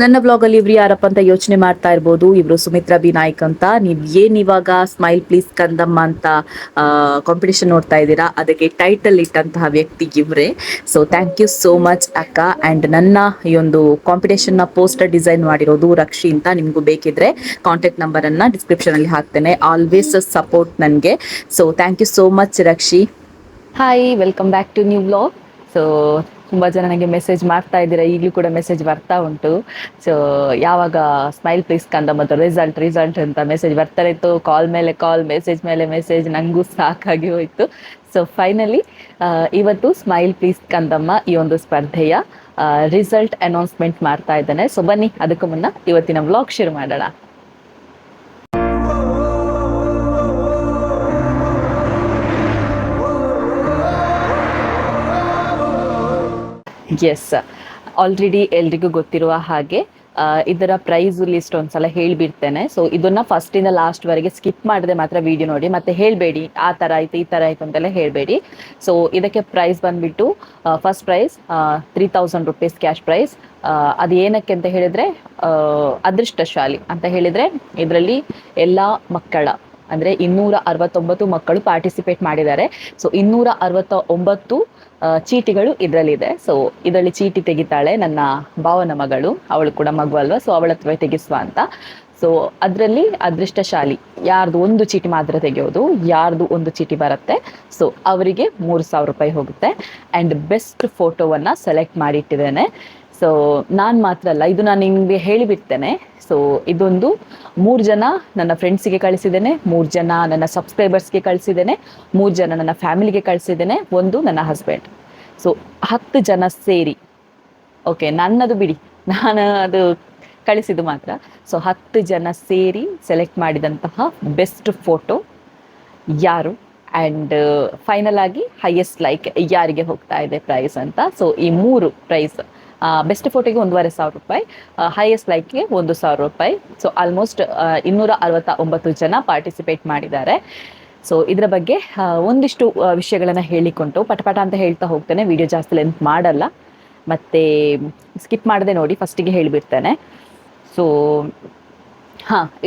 ನನ್ನ ಬ್ಲಾಗ್ ಅಲ್ಲಿ ಇವ್ರು ಯಾರಪ್ಪ ಅಂತ ಯೋಚನೆ ಮಾಡ್ತಾ ಇರ್ಬೋದು. ಇವರು ಸುಮಿತ್ರಾ ಬಿ ನಾಯ್ಕ್ ಅಂತ. ನೀವ್ ಇವಾಗ ಸ್ಮೈಲ್ ಪ್ಲೀಸ್ ಕಂದಮ್ಮ ಅಂತ ಕಾಂಪಿಟೇಷನ್ ನೋಡ್ತಾ ಇದ್ದೀರಾ, ಅದಕ್ಕೆ ಟೈಟಲ್ ಇಟ್ಟಂತಹ ವ್ಯಕ್ತಿ ಇವ್ರೆ. So thank you so much ಅಕ್ಕ. ಅಂಡ್ ನನ್ನ ಈ ಒಂದು ಕಾಂಪಿಟೇಷನ್ ನ ಪೋಸ್ಟರ್ ಡಿಸೈನ್ ಮಾಡಿರೋದು ರಕ್ಷಿ ಅಂತ. ನಿಮ್ಗೂ ಬೇಕಿದ್ರೆ ಕಾಂಟ್ಯಾಕ್ಟ್ ನಂಬರ್ ಅನ್ನ ಡಿಸ್ಕ್ರಿಪ್ಷನ್ ಅಲ್ಲಿ ಹಾಕ್ತೇನೆ. ಆಲ್ವೇಸ್ ಸಪೋರ್ಟ್ ನನಗೆ. So thank you so much Rakshi. Hi, welcome back to new blog. So ತುಂಬ ಜನ ನನಗೆ ಮೆಸೇಜ್ ಮಾಡ್ತಾ ಇದ್ದೀರಾ, ಈಗಲೂ ಕೂಡ ಮೆಸೇಜ್ ಬರ್ತಾ ಉಂಟು. ಸೊ ಯಾವಾಗ ಸ್ಮೈಲ್ ಪ್ಲೀಸ್ ಕಂದ ಮತ್ತು ರಿಸಲ್ಟ್ ಅಂತ ಮೆಸೇಜ್ ಬರ್ತಾರೆ ಇತ್ತು. ಕಾಲ್ ಮೇಲೆ ಕಾಲ್, ಮೆಸೇಜ್ ಮೇಲೆ ಮೆಸೇಜ್, ನನಗೂ ಸಾಕಾಗಿ ಹೋಯಿತು. ಸೊ ಫೈನಲಿ ಇವತ್ತು ಸ್ಮೈಲ್ ಪ್ಲೀಸ್ ಕಂದಮ್ಮ ಈ ಒಂದು ಸ್ಪರ್ಧೆಯ ರಿಸಲ್ಟ್ ಅನೌನ್ಸ್ಮೆಂಟ್ ಮಾಡ್ತಾ ಇದ್ದೇನೆ. ಸೊ ಬನ್ನಿ, ಅದಕ್ಕೂ ಮುನ್ನ ಇವತ್ತಿನ ವ್ಲಾಗ್ ಶುರು ಮಾಡೋಣ. ಎಸ್, ಆಲ್ರೆಡಿ ಎಲ್ರಿಗೂ ಗೊತ್ತಿರುವ ಹಾಗೆ ಇದರ ಪ್ರೈಸ್ ಲಿಸ್ಟ್ ಒಂದ್ಸಲ ಹೇಳಿಬಿಡ್ತೇನೆ. ಸೊ ಇದನ್ನ ಫಸ್ಟಿಂದ ಲಾಸ್ಟ್ವರೆಗೆ ಸ್ಕಿಪ್ ಮಾಡದೆ ಮಾತ್ರ ವಿಡಿಯೋ ನೋಡಿ. ಮತ್ತೆ ಹೇಳಬೇಡಿ ಆ ಥರ ಆಯ್ತು ಈ ಥರ ಆಯ್ತು ಅಂತೆಲ್ಲ ಹೇಳಬೇಡಿ. ಸೊ ಇದಕ್ಕೆ ಪ್ರೈಸ್ ಬಂದ್ಬಿಟ್ಟು first prize 3000 rupees cash prize. ಅದು ಏನಕ್ಕೆ ಅಂತ ಹೇಳಿದರೆ ಅದೃಷ್ಟಶಾಲಿ ಅಂತ ಹೇಳಿದರೆ ಇದರಲ್ಲಿ ಎಲ್ಲ ಮಕ್ಕಳ ಅಂದರೆ 269 ಮಕ್ಕಳು ಪಾರ್ಟಿಸಿಪೇಟ್ ಮಾಡಿದ್ದಾರೆ. ಸೊ 269 ಚೀಟಿಗಳು ಇದರಲ್ಲಿದೆ. ಸೊ ಇದರಲ್ಲಿ ಚೀಟಿ ತೆಗಿತಾಳೆ ನನ್ನ ಭಾವನ ಮಗಳು, ಅವಳು ಕೂಡ ಮಗು ಅಲ್ವಾ, ಸೊ ಅವಳ ಹತ್ರ ತೆಗಿಸುವ ಅಂತ. ಸೊ ಅದರಲ್ಲಿ ಅದೃಷ್ಟಶಾಲಿ ಯಾರ್ದು ಒಂದು ಚೀಟಿ ಮಾತ್ರ ತೆಗೆಯೋದು, ಯಾರ್ದು ಒಂದು ಚೀಟಿ ಬರುತ್ತೆ ಸೊ ಅವರಿಗೆ 3000 ರೂಪಾಯಿ ಹೋಗುತ್ತೆ. ಆ್ಯಂಡ್ ಬೆಸ್ಟ್ ಫೋಟೋವನ್ನು ಸೆಲೆಕ್ಟ್ ಮಾಡಿಟ್ಟಿದ್ದೇನೆ. ಸೊ ನಾನು ಮಾತ್ರ ಅಲ್ಲ, ಇದು ನಾನು ನಿಮಗೆ ಹೇಳಿಬಿಡ್ತೇನೆ. ಸೊ ಇದೊಂದು 3 ಜನ ನನ್ನ ಫ್ರೆಂಡ್ಸಿಗೆ ಕಳಿಸಿದ್ದೇನೆ, 3 ಜನ ನನ್ನ ಸಬ್ಸ್ಕ್ರೈಬರ್ಸ್ಗೆ ಕಳಿಸಿದ್ದೇನೆ, 3 ಜನ ನನ್ನ ಫ್ಯಾಮಿಲಿಗೆ ಕಳಿಸಿದ್ದೇನೆ, 1 ನನ್ನ ಹಸ್ಬೆಂಡ್. ಸೊ 10 ಜನ ಸೇರಿ, ಓಕೆ ನನ್ನದು ಬಿಡಿ, ನಾನು ಅದು ಕಳಿಸಿದ್ದು ಮಾತ್ರ. ಸೊ 10 ಜನ ಸೇರಿ ಸೆಲೆಕ್ಟ್ ಮಾಡಿದಂತಹ ಬೆಸ್ಟ್ ಫೋಟೋ ಯಾರು, ಆ್ಯಂಡ್ ಫೈನಲ್ ಆಗಿ ಹೈಯೆಸ್ಟ್ ಲೈಕ್ ಯಾರಿಗೆ ಹೋಗ್ತಾ ಇದೆ ಪ್ರೈಸ್ ಅಂತ. ಸೊ ಈ 3 ಪ್ರೈಸ್, ಬೆಸ್ಟ್ ಫೋಟೋಗೆ 1500 ರೂಪಾಯಿ, ಹೈಯೆಸ್ಟ್ ಲೈಕ್ಗೆ 1000 ರೂಪಾಯಿ. ಸೊ ಆಲ್ಮೋಸ್ಟ್ 269 ಜನ ಪಾರ್ಟಿಸಿಪೇಟ್ ಮಾಡಿದ್ದಾರೆ. ಸೊ ಇದರ ಬಗ್ಗೆ ಒಂದಿಷ್ಟು ವಿಷಯಗಳನ್ನು ಹೇಳಿಕೊಂಡು ಪಟಪಟ ಅಂತ ಹೇಳ್ತಾ ಹೋಗ್ತೇನೆ. ವಿಡಿಯೋ ಜಾಸ್ತಿ ಲೆಂತ್ ಮಾಡಲ್ಲ, ಮತ್ತು ಸ್ಕಿಪ್ ಮಾಡದೆ ನೋಡಿ, ಫಸ್ಟಿಗೆ ಹೇಳಿಬಿಡ್ತೇನೆ. ಸೊ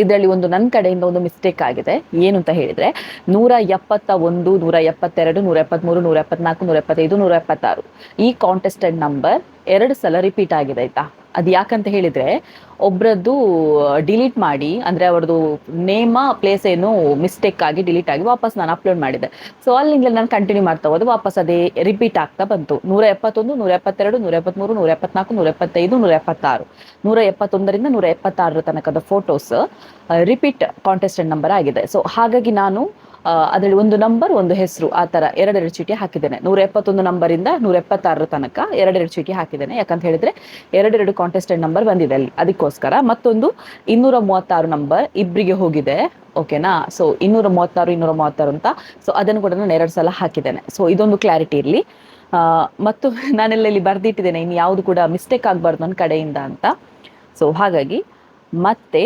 ಇದರಲ್ಲಿ ಒಂದು ನನ್ನ ಕಡೆಯಿಂದ ಒಂದು ಮಿಸ್ಟೇಕ್ ಆಗಿದೆ. ಏನು ಅಂತ ಹೇಳಿದರೆ 171, 172, 173, 174, 175, 176 ಈ ಕಾಂಟೆಸ್ಟೆಡ್ ನಂಬರ್ 2 ಸಲ ರಿಪೀಟ್ ಆಗಿದೆ ಆಯಿತಾ. ಅದು ಯಾಕಂತ ಹೇಳಿದರೆ ಒಬ್ಬರದ್ದು ಡಿಲೀಟ್ ಮಾಡಿ, ಅಂದರೆ ಅವ್ರದ್ದು ನೇಮ ಪ್ಲೇಸ್ ಏನು ಮಿಸ್ಟೇಕ್ ಆಗಿ ಡಿಲೀಟ್ ಆಗಿ ವಾಪಸ್ ನಾನು ಅಪ್ಲೋಡ್ ಮಾಡಿದೆ. ಸೊ ಅಲ್ಲಿಂದ ನಾನು ಕಂಟಿನ್ಯೂ ಮಾಡ್ತಾ ಹೋದೆ, ವಾಪಸ್ ಅದೇ ರಿಪೀಟ್ ಆಗ್ತಾ ಬಂತು. 171, 172, 173, 174, 175, 176, 171ರಿಂದ 176 ತನಕದ ಫೋಟೋಸ್ ರಿಪೀಟ್ ಕಾಂಟೆಸ್ಟೆಡ್ ನಂಬರ್ ಆಗಿದೆ. ಸೊ ಹಾಗಾಗಿ ನಾನು ಅದರಲ್ಲಿ ಒಂದು ನಂಬರ್ ಒಂದು ಹೆಸರು ಆ ಥರ 2 ಚೀಟಿ ಹಾಕಿದ್ದೇನೆ. 171 ನಂಬರಿಂದ 176 ತನಕ 2 ಚೀಟಿ ಹಾಕಿದ್ದೇನೆ. ಯಾಕಂತ ಹೇಳಿದರೆ 2 ಕಾಂಟೆಸ್ಟೆಡ್ ನಂಬರ್ ಬಂದಿದೆ ಅಲ್ಲಿ, ಅದಕ್ಕೋಸ್ಕರ. ಮತ್ತೊಂದು 236 ನಂಬರ್ ಇಬ್ಬರಿಗೆ ಹೋಗಿದೆ, ಓಕೆನಾ. ಸೊ 236, 236 ಅಂತ. ಸೊ ಅದನ್ನು ಕೂಡ ನಾನು 2 ಸಲ ಹಾಕಿದ್ದೇನೆ. ಸೊ ಇದೊಂದು ಕ್ಲಾರಿಟಿ ಇರಲಿ. ಮತ್ತು ನಾನೆಲ್ಲ ಇಲ್ಲಿ ಬರೆದಿಟ್ಟಿದ್ದೇನೆ, ಇನ್ನು ಯಾವುದು ಕೂಡ ಮಿಸ್ಟೇಕ್ ಆಗಬಾರ್ದು ನನ್ನ ಕಡೆಯಿಂದ ಅಂತ. ಸೊ ಹಾಗಾಗಿ ಮತ್ತೆ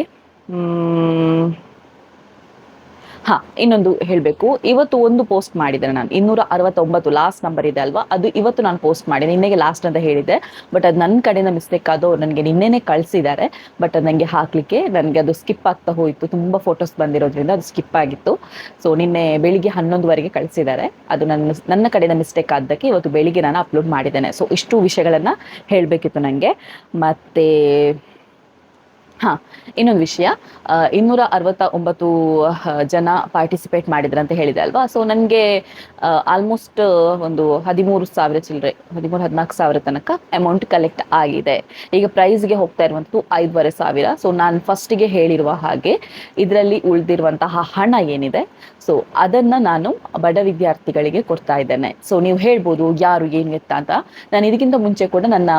ಇನ್ನೊಂದು ಹೇಳಬೇಕು, ಇವತ್ತು ಒಂದು ಪೋಸ್ಟ್ ಮಾಡಿದ್ದೇನೆ ನಾನು. 269 ಲಾಸ್ಟ್ ನಂಬರ್ ಇದೆ ಅಲ್ವಾ, ಅದು ಇವತ್ತು ನಾನು ಪೋಸ್ಟ್ ಮಾಡಿದೆ. ನಿನ್ನೆಗೆ ಲಾಸ್ಟ್ ಅಂತ ಹೇಳಿದ್ದೆ, ಬಟ್ ಅದು ನನ್ನ ಕಡೆಯಿಂದ ಮಿಸ್ಟೇಕ್ ಆದೋ ನನಗೆ ನಿನ್ನೆನೇ ಕಳಿಸಿದ್ದಾರೆ. ಬಟ್ ಅದು ನನಗೆ ಹಾಕಲಿಕ್ಕೆ ನನಗೆ ಅದು ಸ್ಕಿಪ್ ಆಗ್ತಾ ಹೋಯಿತು, ತುಂಬ ಫೋಟೋಸ್ ಬಂದಿರೋದ್ರಿಂದ ಅದು ಸ್ಕಿಪ್ ಆಗಿತ್ತು. ಸೊ ನಿನ್ನೆ ಬೆಳಿಗ್ಗೆ 11ವರೆಗೆ ಕಳಿಸಿದ್ದಾರೆ. ಅದು ನನ್ನ ಕಡೆಯಿಂದ ಮಿಸ್ಟೇಕ್ ಆದ್ದಕ್ಕೆ ಇವತ್ತು ಬೆಳಿಗ್ಗೆ ನಾನು ಅಪ್ಲೋಡ್ ಮಾಡಿದ್ದೇನೆ. ಸೊ ಇಷ್ಟು ವಿಷಯಗಳನ್ನು ಹೇಳಬೇಕಿತ್ತು ನನಗೆ. ಮತ್ತು ಇನ್ನೊಂದು ವಿಷಯ, 269 ಜನ ಪಾರ್ಟಿಸಿಪೇಟ್ ಮಾಡಿದ್ರು ಅಂತ ಹೇಳಿದೆ ಅಲ್ವಾ. ಸೊ ನನಗೆ ಆಲ್ಮೋಸ್ಟ್ ಒಂದು 13,000 ಚಿಲ್ಲರೆ, 13,000-14,000 ತನಕ ಅಮೌಂಟ್ ಕಲೆಕ್ಟ್ ಆಗಿದೆ. ಈಗ ಪ್ರೈಸ್ಗೆ ಹೋಗ್ತಾ ಇರುವಂಥದ್ದು 5,500. ಸೊ ನಾನು ಫಸ್ಟಿಗೆ ಹೇಳಿರುವ ಹಾಗೆ ಇದರಲ್ಲಿ ಉಳಿದಿರುವಂತಹ ಹಣ ಏನಿದೆ, ಸೊ ಅದನ್ನು ನಾನು ಬಡ ವಿದ್ಯಾರ್ಥಿಗಳಿಗೆ ಕೊಡ್ತಾ ಇದ್ದೇನೆ. ಸೊ ನೀವು ಹೇಳ್ಬೋದು ಯಾರು ಏನು ಎತ್ತ ಅಂತ. ನಾನು ಇದಕ್ಕಿಂತ ಮುಂಚೆ ಕೂಡ ನನ್ನ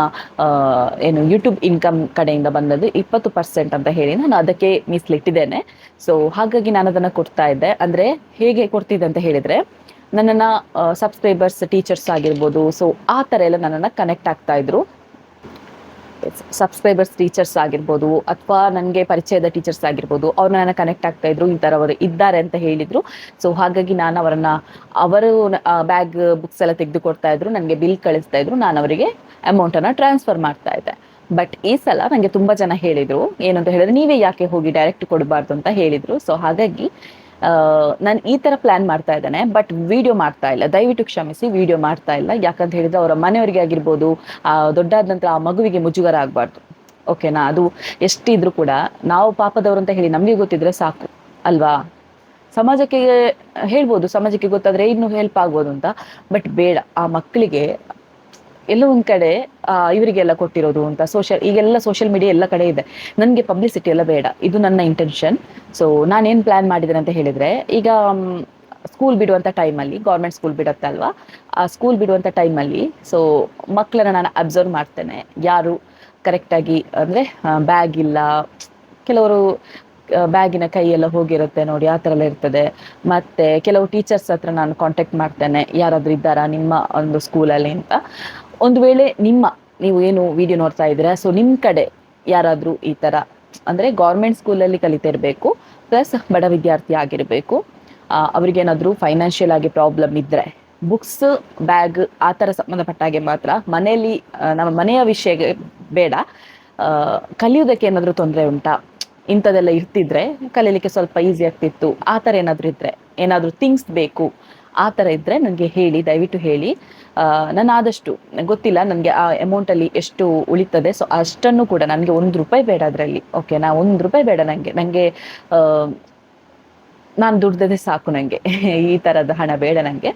ಯೂಟ್ಯೂಬ್ ಇನ್ಕಮ್ ಕಡೆಯಿಂದ ಬಂದದ್ದು 20% ಅಂತ ಹೇಳಿ ನಾನು ಅದಕ್ಕೆ ಮೀಸಲಿಟ್ಟಿದ್ದೇನೆ. ಸೊ ಹಾಗಾಗಿ ನಾನು ಅದನ್ನು ಕೊಡ್ತಾ ಇದ್ದೆ. ಅಂದರೆ ಹೇಗೆ ಕೊಡ್ತಿದ್ದೆ ಅಂತ ಹೇಳಿದರೆ, ನನ್ನನ್ನು ಸಬ್ಸ್ಕ್ರೈಬರ್ಸ್ ಟೀಚರ್ಸ್ ಆಗಿರ್ಬೋದು, ಸೊ ಆ ಥರ ಎಲ್ಲ ನನ್ನನ್ನು ಕನೆಕ್ಟ್ ಆಗ್ತಾಯಿದ್ರು. ಸಬ್ಸ್ಕ್ರೈಬರ್ಸ್ ಟೀಚರ್ಸ್ ಆಗಿರ್ಬೋದು ಅಥವಾ ನನಗೆ ಪರಿಚಯದ ಟೀಚರ್ಸ್ ಆಗಿರ್ಬೋದು, ಅವ್ರು ನನ್ನ ಕನೆಕ್ಟ್ ಆಗ್ತಾಯಿದ್ರು, ಈ ಥರ ಅವರು ಇದ್ದಾರೆ ಅಂತ ಹೇಳಿದರು. ಸೊ ಹಾಗಾಗಿ ನಾನು ಅವರು ಬ್ಯಾಗ್ ಬುಕ್ಸ್ ಎಲ್ಲ ತೆಗೆದು ಕೊಡ್ತಾಯಿದ್ರು, ನನಗೆ ಬಿಲ್ ಕಳಿಸ್ತಾಯಿದ್ರು, ನಾನು ಅವರಿಗೆ ಅಮೌಂಟನ್ನು ಟ್ರಾನ್ಸ್ಫರ್ ಮಾಡ್ತಾಯಿದ್ದೆ. ಬಟ್ ಈ ಸಲ ನನಗೆ ತುಂಬ ಜನ ಹೇಳಿದರು, ಏನಂತ ಹೇಳಿದ್ರೆ ನೀವೇ ಯಾಕೆ ಹೋಗಿ ಡೈರೆಕ್ಟ್ ಕೊಡಬಾರ್ದು ಅಂತ ಹೇಳಿದರು. ಸೊ ಹಾಗಾಗಿ ನಾನು ಈ ಥರ ಪ್ಲ್ಯಾನ್ ಮಾಡ್ತಾ ಇದ್ದೇನೆ, ಬಟ್ ವಿಡಿಯೋ ಮಾಡ್ತಾ ಇಲ್ಲ. ದಯವಿಟ್ಟು ಕ್ಷಮಿಸಿ, ವಿಡಿಯೋ ಮಾಡ್ತಾ ಇಲ್ಲ. ಯಾಕಂತ ಹೇಳಿದ್ರೆ ಅವರ ಮನೆಯವರಿಗೆ ಆಗಿರ್ಬೋದು, ದೊಡ್ಡಾದ ನಂತರ ಆ ಮಗುವಿಗೆ ಮುಜುಗರ ಆಗಬಾರ್ದು. ಓಕೆನಾ? ಅದು ಎಷ್ಟಿದ್ರು ಕೂಡ ನಾವು ಪಾಪದವರು ಅಂತ ಹೇಳಿ ನಮಗೆ ಗೊತ್ತಿದ್ರೆ ಸಾಕು ಅಲ್ವಾ? ಸಮಾಜಕ್ಕೆ ಹೇಳ್ಬೋದು, ಸಮಾಜಕ್ಕೆ ಗೊತ್ತಾದರೆ ಇನ್ನೂ ಹೆಲ್ಪ್ ಆಗ್ಬೋದು ಅಂತ. ಬಟ್ ಬೇಡ, ಆ ಮಕ್ಕಳಿಗೆ ಎಲ್ಲೋ ಒಂದು ಕಡೆ ಇವರಿಗೆಲ್ಲ ಕೊಟ್ಟಿರೋದು ಅಂತ ಈಗೆಲ್ಲ ಸೋಷಿಯಲ್ ಮೀಡಿಯಾ ಎಲ್ಲ ಕಡೆ ಇದೆ. ನನಗೆ ಪಬ್ಲಿಸಿಟಿ ಎಲ್ಲ ಬೇಡ, ಇದು ನನ್ನ ಇಂಟೆನ್ಷನ್. ಸೊ ನಾನೇನು ಪ್ಲ್ಯಾನ್ ಮಾಡಿದ್ದೇನೆ ಅಂತ ಹೇಳಿದರೆ, ಈಗ ಸ್ಕೂಲ್ ಬಿಡುವಂಥ ಟೈಮಲ್ಲಿ, ಗೌರ್ಮೆಂಟ್ ಸ್ಕೂಲ್ ಬಿಡುತ್ತೆ ಅಲ್ವಾ, ಆ ಸ್ಕೂಲ್ ಬಿಡುವಂಥ ಟೈಮಲ್ಲಿ ಸೊ ಮಕ್ಕಳನ್ನ ನಾನು ಅಬ್ಸರ್ವ್ ಮಾಡ್ತೇನೆ. ಯಾರು ಕರೆಕ್ಟಾಗಿ ಅಂದರೆ ಬ್ಯಾಗ್ ಇಲ್ಲ, ಕೆಲವರು ಬ್ಯಾಗಿನ ಕೈಯೆಲ್ಲ ಹೋಗಿರುತ್ತೆ ನೋಡಿ, ಆ ಥರ ಎಲ್ಲ ಇರ್ತದೆ. ಮತ್ತು ಕೆಲವು ಟೀಚರ್ಸ್ ಹತ್ರ ನಾನು ಕಾಂಟ್ಯಾಕ್ಟ್ ಮಾಡ್ತೇನೆ, ಯಾರಾದರೂ ಇದ್ದಾರಾ ನಿಮ್ಮ ಒಂದು ಸ್ಕೂಲಲ್ಲಿ ಅಂತ. ಒಂದು ವೇಳೆ ನೀವು ಏನು ವಿಡಿಯೋ ನೋಡ್ತಾ ಇದ್ದೀರಾ, ಸೊ ನಿಮ್ಮ ಕಡೆ ಯಾರಾದರೂ ಈ ಥರ ಅಂದರೆ ಗೌರ್ಮೆಂಟ್ ಸ್ಕೂಲಲ್ಲಿ ಕಲಿತಿರಬೇಕು, ಪ್ಲಸ್ ಬಡ ವಿದ್ಯಾರ್ಥಿ ಆಗಿರಬೇಕು, ಅವ್ರಿಗೇನಾದರೂ ಫೈನಾನ್ಷಿಯಲ್ ಆಗಿ ಪ್ರಾಬ್ಲಮ್ ಇದ್ದರೆ, ಬುಕ್ಸ್ ಬ್ಯಾಗ್ ಆ ಥರ ಸಂಬಂಧಪಟ್ಟಾಗೆ ಮಾತ್ರ, ಮನೆಯಲ್ಲಿ ನಮ್ಮ ಮನೆಯ ವಿಷಯ ಬೇಡ, ಕಲಿಯೋದಕ್ಕೆ ಏನಾದರೂ ತೊಂದರೆ ಉಂಟಾ, ಇಂಥದ್ದೆಲ್ಲ ಇರ್ತಿದ್ರೆ ಕಲೀಲಿಕ್ಕೆ ಸ್ವಲ್ಪ ಈಸಿ ಆಗ್ತಿತ್ತು, ಆ ಥರ ಏನಾದರೂ ಇದ್ದರೆ, ಏನಾದರೂ ಥಿಂಗ್ಸ್ ಬೇಕು ಆ ಥರ ಇದ್ದರೆ ನನಗೆ ಹೇಳಿ, ದಯವಿಟ್ಟು ಹೇಳಿ. ನಾನು ಆದಷ್ಟು, ಗೊತ್ತಿಲ್ಲ ನನಗೆ ಆ ಅಮೌಂಟಲ್ಲಿ ಎಷ್ಟು ಉಳಿತದೆ, ಸೊ ಅಷ್ಟನ್ನು ಕೂಡ, ನನಗೆ ₹1 ಬೇಡ ಅದರಲ್ಲಿ. ಓಕೆನಾ? ₹1 ಬೇಡ ನನಗೆ ನಾನು ದುಡ್ದದೇ ಸಾಕು ನನಗೆ. ಈ ಥರದ ಹಣ ಬೇಡ ನನಗೆ.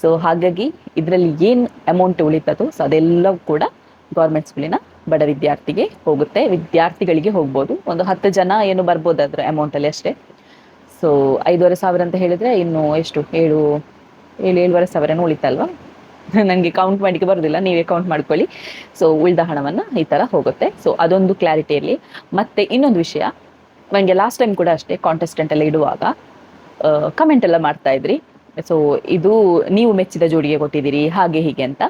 ಸೊ ಹಾಗಾಗಿ ಇದರಲ್ಲಿ ಏನು ಅಮೌಂಟ್ ಉಳಿತದೋ ಸೊ ಅದೆಲ್ಲವೂ ಕೂಡ ಗೌರ್ಮೆಂಟ್ ಸ್ಕೂಲಿನ ಬಡ ವಿದ್ಯಾರ್ಥಿಗಳಿಗೆ ಹೋಗ್ಬೋದು. ಒಂದು 10 ಜನ ಏನು ಬರ್ಬೋದು ಅದರ ಅಮೌಂಟಲ್ಲಿ ಅಷ್ಟೇ. ಸೊ 5,500 ಅಂತ ಹೇಳಿದರೆ ಇನ್ನು ಎಷ್ಟು, 7,500 ಉಳಿತಲ್ವಾ? ನನಗೆ ಕೌಂಟ್ ಮಾಡಲಿಕ್ಕೆ ಬರೋದಿಲ್ಲ, ನೀವೇ ಕೌಂಟ್ ಮಾಡ್ಕೊಳ್ಳಿ. ಸೊ ಉಳಿದ ಹಣವನ್ನು ಈ ಥರ ಹೋಗುತ್ತೆ. ಸೊ ಅದೊಂದು ಕ್ಲಾರಿಟಿ ಇರಲಿ. ಮತ್ತು ಇನ್ನೊಂದು ವಿಷಯ, ನನಗೆ ಲಾಸ್ಟ್ ಟೈಮ್ ಕೂಡ ಅಷ್ಟೇ ಕಾಂಟೆಸ್ಟೆಂಟ್ ಎಲ್ಲ ಇಡುವಾಗ ಕಮೆಂಟ್ ಎಲ್ಲ ಮಾಡ್ತಾ ಇದ್ರಿ, ಸೊ ಇದು ನೀವು ಮೆಚ್ಚಿದ ಜೋಡಿಗೆ ಕೊಟ್ಟಿದ್ದೀರಿ ಹಾಗೆ ಹೀಗೆ ಅಂತ.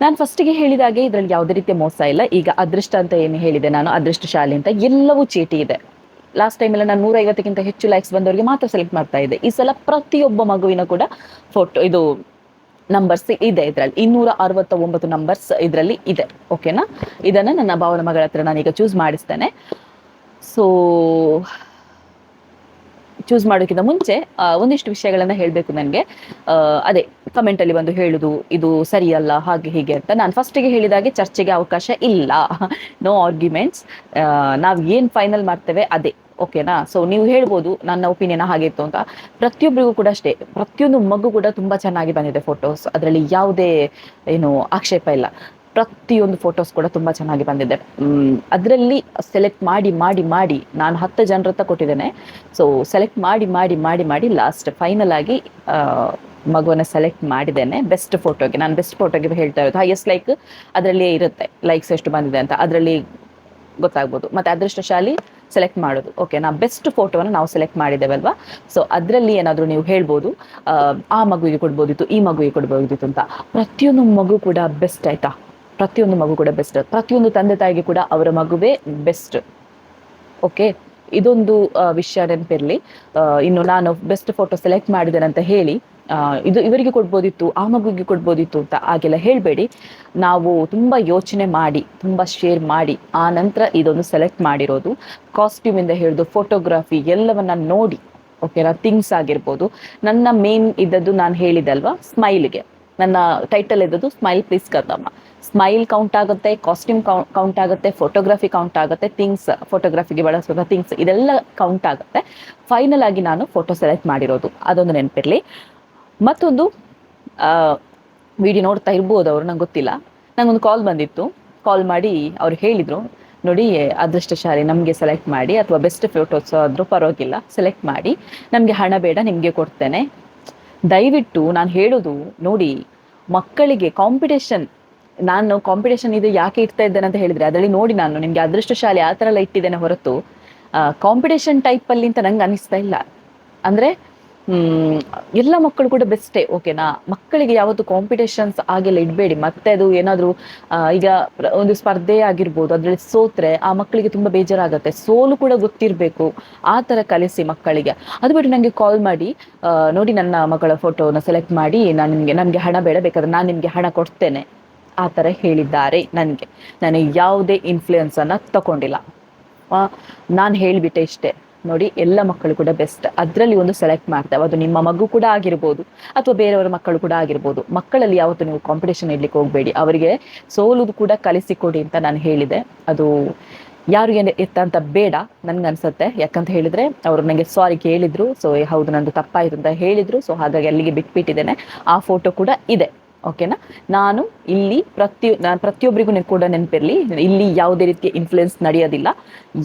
ನಾನು ಫಸ್ಟಿಗೆ ಹೇಳಿದಾಗೆ ಇದರಲ್ಲಿ ಯಾವುದೇ ರೀತಿಯ ಮೋಸ ಇಲ್ಲ. ಈಗ ಅದೃಷ್ಟ ಅಂತ ಏನು ಹೇಳಿದೆ ನಾನು, ಅದೃಷ್ಟಶಾಲಿ ಅಂತ, ಎಲ್ಲವೂ ಚೀಟಿ ಇದೆ. ಲಾಸ್ಟ್ ಟೈಮೆಲ್ಲ ನಾನು 150ಕ್ಕಿಂತ ಹೆಚ್ಚು ಲೈಕ್ಸ್ ಬಂದವರಿಗೆ ಮಾತ್ರ ಸೆಲೆಕ್ಟ್ ಮಾಡ್ತಾ ಇದ್ದೆ. ಈ ಸಲ ಪ್ರತಿಯೊಬ್ಬ ಮಗುವಿನ ಕೂಡ ಇದು ನಂಬರ್ಸ್ ಇದೆ ಇದರಲ್ಲಿ, 269 ನಂಬರ್ಸ್ ಇದರಲ್ಲಿ ಇದೆ. ಓಕೆನಾ? ಇದನ್ನು ನನ್ನ ಭಾವನ ಮಗಳ ಹತ್ರ ನಾನೀಗ ಚೂಸ್ ಮಾಡಿಸ್ತೇನೆ. ಸೊ ಚೂಸ್ ಮಾಡೋಕ್ಕಿಂತ ಮುಂಚೆ ಒಂದಿಷ್ಟು ವಿಷಯಗಳನ್ನು ಹೇಳಬೇಕು ನನಗೆ. ಅದೇ ಕಮೆಂಟಲ್ಲಿ ಬಂದು ಹೇಳುದು ಇದು ಸರಿಯಲ್ಲ ಹಾಗೆ ಹೀಗೆ ಅಂತ. ನಾನು ಫಸ್ಟಿಗೆ ಹೇಳಿದಾಗೆ ಚರ್ಚೆಗೆ ಅವಕಾಶ ಇಲ್ಲ, ನೋ ಆರ್ಗ್ಯುಮೆಂಟ್ಸ್. ನಾವು ಏನು ಫೈನಲ್ ಮಾಡ್ತೇವೆ ಅದೇ. ಓಕೆನಾ? ಸೊ ನೀವು ಹೇಳ್ಬೋದು ನನ್ನ ಒಪಿನಿಯನ್ ಹಾಗೆ ಇತ್ತು ಅಂತ. ಪ್ರತಿಯೊಬ್ಬರಿಗೂ ಕೂಡ ಅಷ್ಟೇ, ಪ್ರತಿಯೊಂದು ಮಗು ಕೂಡ ತುಂಬ ಚೆನ್ನಾಗಿ ಬಂದಿದೆ ಫೋಟೋಸ್, ಅದರಲ್ಲಿ ಯಾವುದೇ ಏನು ಆಕ್ಷೇಪ ಇಲ್ಲ. ಪ್ರತಿಯೊಂದು ಫೋಟೋಸ್ ಕೂಡ ತುಂಬ ಚೆನ್ನಾಗಿ ಬಂದಿದೆ. ಅದರಲ್ಲಿ ಸೆಲೆಕ್ಟ್ ಮಾಡಿ ಮಾಡಿ ಮಾಡಿ ನಾನು 10 ಜನರ ಹತ್ರ ಕೊಟ್ಟಿದ್ದೇನೆ. ಸೊ ಸೆಲೆಕ್ಟ್ ಮಾಡಿ ಮಾಡಿ ಮಾಡಿ ಮಾಡಿ ಲಾಸ್ಟ್ ಫೈನಲ್ ಆಗಿ ಮಗುವನ್ನು ಸೆಲೆಕ್ಟ್ ಮಾಡಿದ್ದೇನೆ ಬೆಸ್ಟ್ ಫೋಟೋಗೆ. ನಾನು ಬೆಸ್ಟ್ ಫೋಟೋಗೆ ಹೇಳ್ತಾ ಇರೋದು, ಹೈಯೆಸ್ಟ್ ಲೈಕ್ ಅದರಲ್ಲೇ ಇರುತ್ತೆ, ಲೈಕ್ಸ್ ಎಷ್ಟು ಬಂದಿದೆ ಅಂತ ಅದರಲ್ಲಿ ಗೊತ್ತಾಗ್ಬೋದು. ಮತ್ತು ಅದೃಷ್ಟಶಾಲಿ ಸೆಲೆಕ್ಟ್ ಮಾಡೋದು. ಓಕೆನಾ? ಬೆಸ್ಟ್ ಫೋಟೋವನ್ನು ನಾವು ಸೆಲೆಕ್ಟ್ ಮಾಡಿದ್ದೇವಲ್ವಾ? ಸೊ ಅದರಲ್ಲಿ ಏನಾದರೂ ನೀವು ಹೇಳ್ಬೋದು ಆ ಮಗುವಿಗೆ ಕೊಡ್ಬೋದಿತ್ತು, ಈ ಮಗುವಿಗೆ ಕೊಡ್ಬೋದಿತ್ತು ಅಂತ. ಪ್ರತಿಯೊಂದು ಮಗು ಕೂಡ ಬೆಸ್ಟ್, ಆಯಿತಾ? ಪ್ರತಿಯೊಂದು ಮಗು ಕೂಡ ಬೆಸ್ಟ್. ಪ್ರತಿಯೊಂದು ತಂದೆ ತಾಯಿಗೆ ಕೂಡ ಅವರ ಮಗುವೇ ಬೆಸ್ಟ್. ಓಕೆ, ಇದೊಂದು ವಿಷಯ ನೆನಪಿರಲಿ. ಇನ್ನು ನಾನು ಬೆಸ್ಟ್ ಫೋಟೋ ಸೆಲೆಕ್ಟ್ ಮಾಡಿದ್ದೇನೆ ಅಂತ ಹೇಳಿ ಇದು ಇವರಿಗೆ ಕೊಡ್ಬೋದಿತ್ತು, ಆ ಮಗುವಿಗೆ ಕೊಡ್ಬೋದಿತ್ತು ಅಂತ ಹಾಗೆಲ್ಲ ಹೇಳಬೇಡಿ. ನಾವು ತುಂಬ ಯೋಚನೆ ಮಾಡಿ, ತುಂಬ ಶೇರ್ ಮಾಡಿ ಆ ನಂತರ ಇದೊಂದು ಸೆಲೆಕ್ಟ್ ಮಾಡಿರೋದು. ಕಾಸ್ಟ್ಯೂಮಿಂದ ಹಿಡಿದು ಫೋಟೋಗ್ರಫಿ ಎಲ್ಲವನ್ನ ನೋಡಿ. ಓಕೆನಾ? ಥಿಂಗ್ಸ್ ಆಗಿರ್ಬೋದು. ನನ್ನ ಮೇನ್ ಇದ್ದದ್ದು ನಾನು ಹೇಳಿದಲ್ವಾ, ಸ್ಮೈಲ್ಗೆ ನನ್ನ ಟೈಟಲ್ ಇದ್ದದ್ದು ಸ್ಮೈಲ್ ಪ್ಲೀಸ್ ಕರ್ದಮ್ಮ. ಸ್ಮೈಲ್ ಕೌಂಟ್ ಆಗುತ್ತೆ, ಕಾಸ್ಟ್ಯೂಮ್ ಕೌಂಟ್ ಆಗುತ್ತೆ, ಫೋಟೋಗ್ರಫಿ ಕೌಂಟ್ ಆಗುತ್ತೆ, ಥಿಂಗ್ಸ್ ಫೋಟೋಗ್ರಫಿಗೆ ಬಳಸುವ ಥಿಂಗ್ಸ್ ಇದೆಲ್ಲ ಕೌಂಟ್ ಆಗುತ್ತೆ. ಫೈನಲ್ ಆಗಿ ನಾನು ಫೋಟೋ ಸೆಲೆಕ್ಟ್ ಮಾಡಿರೋದು, ಅದೊಂದು ನೆನಪಿರಲಿ. ಮತ್ತೊಂದು ವಿಡಿಯೋ ನೋಡ್ತಾ ಇರ್ಬೋದು ಅವರು, ನಂಗೆ ಗೊತ್ತಿಲ್ಲ, ನಂಗೊಂದು ಕಾಲ್ ಬಂದಿತ್ತು. ಕಾಲ್ ಮಾಡಿ ಅವ್ರು ಹೇಳಿದರು, ನೋಡಿ ಅದೃಷ್ಟಶಾಲಿ ನಮಗೆ ಸೆಲೆಕ್ಟ್ ಮಾಡಿ, ಅಥವಾ ಬೆಸ್ಟ್ ಫೋಟೋಸ್ ಆದರೂ ಪರವಾಗಿಲ್ಲ ಸೆಲೆಕ್ಟ್ ಮಾಡಿ, ನಮಗೆ ಹಣ ಬೇಡ ನಿಮಗೆ ಕೊಡ್ತೇನೆ. ದಯವಿಟ್ಟು ನಾನು ಹೇಳೋದು ನೋಡಿ, ಮಕ್ಕಳಿಗೆ ನಾನು ಕಾಂಪಿಟೇಷನ್ ಇದು ಯಾಕೆ ಇಡ್ತಾ ಇದ್ದೇನೆ ಅಂತ ಹೇಳಿದರೆ, ಅದರಲ್ಲಿ ನೋಡಿ ನಾನು ನಿಮಗೆ ಅದೃಷ್ಟಶಾಲಿ ಆ ಥರ ಎಲ್ಲ ಇಟ್ಟಿದ್ದೇನೆ ಹೊರತು ಕಾಂಪಿಟೇಷನ್ ಟೈಪಲ್ಲಿ ಅಂತ ನಂಗೆ ಅನ್ನಿಸ್ತಾ ಇಲ್ಲ. ಅಂದರೆ ಎಲ್ಲ ಮಕ್ಕಳು ಕೂಡ ಬೆಸ್ಟೇ. ಓಕೆನಾ? ಮಕ್ಕಳಿಗೆ ಯಾವತ್ತು ಕಾಂಪಿಟೇಷನ್ಸ್ ಆಗೆಲ್ಲ ಇಡಬೇಡಿ. ಮತ್ತೆ ಅದು ಏನಾದರೂ ಈಗ ಒಂದು ಸ್ಪರ್ಧೆ ಆಗಿರ್ಬೋದು, ಅದರಲ್ಲಿ ಸೋತ್ರೆ ಆ ಮಕ್ಕಳಿಗೆ ತುಂಬ ಬೇಜಾರಾಗುತ್ತೆ. ಸೋಲು ಕೂಡ ಗೊತ್ತಿರಬೇಕು, ಆ ಥರ ಕಲಿಸಿ ಮಕ್ಕಳಿಗೆ. ಅದು ಬಿಟ್ಟು ನನಗೆ ಕಾಲ್ ಮಾಡಿ, ನೋಡಿ ನನ್ನ ಮಗಳ ಫೋಟೋನ ಸೆಲೆಕ್ಟ್ ಮಾಡಿ, ನಮಗೆ ಹಣ ಬೇಡ, ಬೇಕಾದ್ರೆ ನಾನು ನಿಮಗೆ ಹಣ ಕೊಡ್ತೇನೆ ಆ ಥರ ಹೇಳಿದ್ದಾರೆ ನನಗೆ. ನಾನು ಯಾವುದೇ ಇನ್ಫ್ಲೂಯೆನ್ಸನ್ನು ತಗೊಂಡಿಲ್ಲ. ನಾನು ಹೇಳಿಬಿಟ್ಟೆ ಇಷ್ಟೇ, ನೋಡಿ ಎಲ್ಲ ಮಕ್ಕಳು ಕೂಡ ಬೆಸ್ಟ್, ಅದರಲ್ಲಿ ಒಂದು ಸೆಲೆಕ್ಟ್ ಮಾಡ್ತೇವೆ. ಅದು ನಿಮ್ಮ ಮಗು ಕೂಡ ಆಗಿರ್ಬೋದು ಅಥವಾ ಬೇರೆಯವರ ಮಕ್ಕಳು ಕೂಡ ಆಗಿರ್ಬೋದು. ಮಕ್ಕಳಲ್ಲಿ ಯಾವತ್ತೂ ನೀವು ಕಾಂಪಿಟೇಷನ್ ಇಡ್ಲಿಕ್ಕೆ ಹೋಗಬೇಡಿ, ಅವರಿಗೆ ಸೋಲುದು ಕೂಡ ಕಲಿಸಿಕೊಡಿ ಅಂತ ನಾನು ಹೇಳಿದೆ. ಅದು ಯಾರು ಏನು ಎತ್ತಂತ ಬೇಡ ನನಗನ್ಸುತ್ತೆ. ಯಾಕಂತ ಹೇಳಿದರೆ ಅವರು ನನಗೆ ಸಾರಿ ಕೇಳಿದರು. ಸೊ ಹೌದು ನಂದು ತಪ್ಪಾಯಿತು ಅಂತ ಹೇಳಿದರು. ಸೊ ಹಾಗಾಗಿ ಅಲ್ಲಿಗೆ ಬಿಟ್ಬಿಟ್ಟಿದ್ದೇನೆ. ಆ ಫೋಟೋ ಕೂಡ ಇದೆ, ಓಕೆನಾ. ನಾನು ಇಲ್ಲಿ ಪ್ರತಿಯೊಬ್ಬರಿಗೂ ಕೂಡ ನೆನಪಿರಲಿ, ಇಲ್ಲಿ ಯಾವುದೇ ರೀತಿಯ ಇನ್ಫ್ಲುಯೆನ್ಸ್ ನಡೆಯೋದಿಲ್ಲ.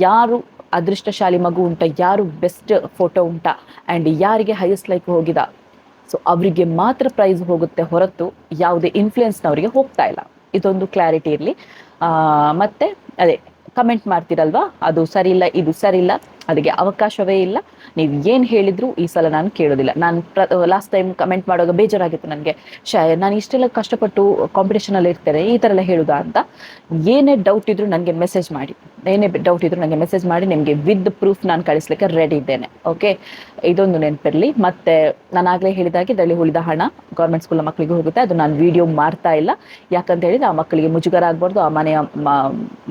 ಯಾರು ಅದೃಷ್ಟಶಾಲಿ ಮಗು ಉಂಟಾ, ಯಾರು ಬೆಸ್ಟ್ ಫೋಟೋ ಉಂಟಾ ಆ್ಯಂಡ್ ಯಾರಿಗೆ ಹೈಯೆಸ್ಟ್ ಲೈಕ್ ಹೋಗಿದ, ಸೊ ಅವರಿಗೆ ಮಾತ್ರ ಪ್ರೈಸ್ ಹೋಗುತ್ತೆ ಹೊರತು ಯಾವುದೇ ಇನ್ಫ್ಲುಯೆನ್ಸ್ನವರಿಗೆ ಹೋಗ್ತಾ ಇಲ್ಲ. ಇದೊಂದು ಕ್ಲಾರಿಟಿ ಇರಲಿ. ಮತ್ತು ಅದೇ ಕಮೆಂಟ್ ಮಾಡ್ತೀರಲ್ವಾ, ಅದು ಸರಿ ಇಲ್ಲ, ಇದು ಸರಿ ಇಲ್ಲ, ಅದಕ್ಕೆ ಅವಕಾಶವೇ ಇಲ್ಲ. ನೀವು ಏನು ಹೇಳಿದ್ರು ಈ ಸಲ ನಾನು ಕೇಳೋದಿಲ್ಲ. ನಾನು ಲಾಸ್ಟ್ ಟೈಮ್ ಕಮೆಂಟ್ ಮಾಡುವಾಗ ಬೇಜಾರಾಗಿತ್ತು ನನಗೆ, ನಾನು ಇಷ್ಟೆಲ್ಲ ಕಷ್ಟಪಟ್ಟು ಕಾಂಪಿಟೇಷನಲ್ಲಿ ಇರ್ತೇನೆ, ಈ ಥರ ಎಲ್ಲ ಹೇಳುದಾ ಅಂತ. ಏನೇ ಡೌಟ್ ಇದ್ದರೂ ನನಗೆ ಮೆಸೇಜ್ ಮಾಡಿ, ನಿಮಗೆ ವಿತ್ ಪ್ರೂಫ್ ನಾನು ಕಳಿಸ್ಲಿಕ್ಕೆ ರೆಡಿ ಇದ್ದೇನೆ, ಓಕೆ. ಇದೊಂದು ನೆನಪಿರಲಿ. ಮತ್ತು ನಾನು ಆಗಲೇ ಹೇಳಿದಾಗೆ ಇದರಲ್ಲಿ ಉಳಿದ ಹಣ ಗೌರ್ಮೆಂಟ್ ಸ್ಕೂಲ್ನ ಮಕ್ಕಳಿಗೆ ಹೋಗುತ್ತೆ. ಅದು ನಾನು ವಿಡಿಯೋ ಮಾಡ್ತಾ ಇಲ್ಲ, ಯಾಕಂತ ಹೇಳಿದರೆ ಆ ಮಕ್ಕಳಿಗೆ ಮುಜುಗರ ಆಗಬಾರ್ದು, ಆ